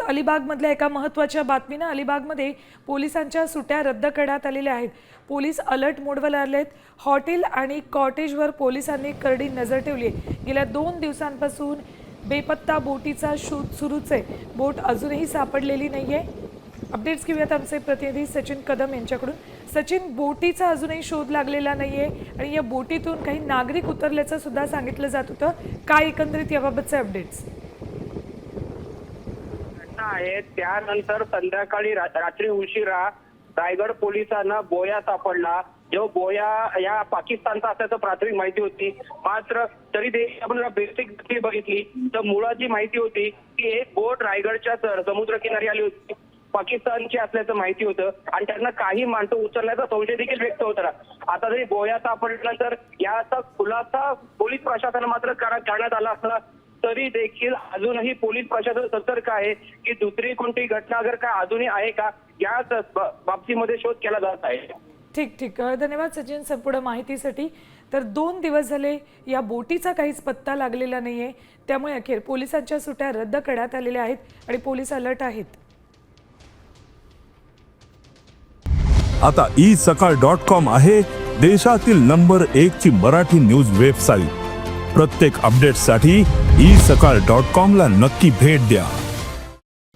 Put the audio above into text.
अलिबागमधल्या एका महत्त्वाच्या बातमीनं अलिबागमध्ये पोलिसांच्या सुट्ट्या रद्द करण्यात आलेल्या आहेत। पोलीस अलर्ट मोडवर आलेत। हॉटेल आणि कॉटेजवर पोलिसांनी करडी नजर ठेवली आहे। गेल्या 2 दिवसांपासून बेपत्ता बोटीचा शोध सुरूच आहे। बोट अजूनही सापडलेली नाहीये। अपडेट्स घेऊयात आमचे प्रतिनिधी सचिन कदम यांच्याकडून। सचिन, बोटीचा अजूनही शोध लागलेला नाहीये आणि या बोटीतून काही नागरिक उतरल्याचं सुद्धा सांगितलं जात होतं। काय एकंदरीत याबाबतचे अपडेट्स आहे? त्यानंतर संध्याकाळी रात्री उशिरा रायगड पोलिसांना बोया सापडला। जो बोया या पाकिस्तानचा असल्याचं प्राथमिक माहिती होती, मात्र तरी देखील आपण बेसिक बघितली तर मुळाची माहिती होती की एक बोट रायगडच्या समुद्रकिनारी आली होती, पाकिस्तानची असल्याचं माहिती होतं आणि त्यांना काही माणसं उचलण्याचा संशय देखील व्यक्त होता। आता जरी बोया सापडल्यानंतर याचा खुलासा पोलीस प्रशासनाने मात्र करण्यात आला असला तरी देखील अजूनही पोलीस प्रशासन सतर्क आहे की दुसरी कोणती घटना अगर काय अजूनही आहे का याच बाबतीमध्ये शोध केला जात आहे। ठीक धन्यवाद सचिन संपूर्ण माहितीसाठी। तर 2 दिवस झाले या बोटीचा काहीच पत्ता लागलेला नाहीये, त्यामुळे अखेर पोलिसांच्या सुट्ट्या रद्द करण्यात आलेल्या आहेत आणि पोलीस अलर्ट आहेत। आता isakal.com आहे देशातील नंबर 1 ची मराठी न्यूज वेबसाईट। प्रत्येक अपडेटसाठी isakal.com ला नक्की भेट द्या।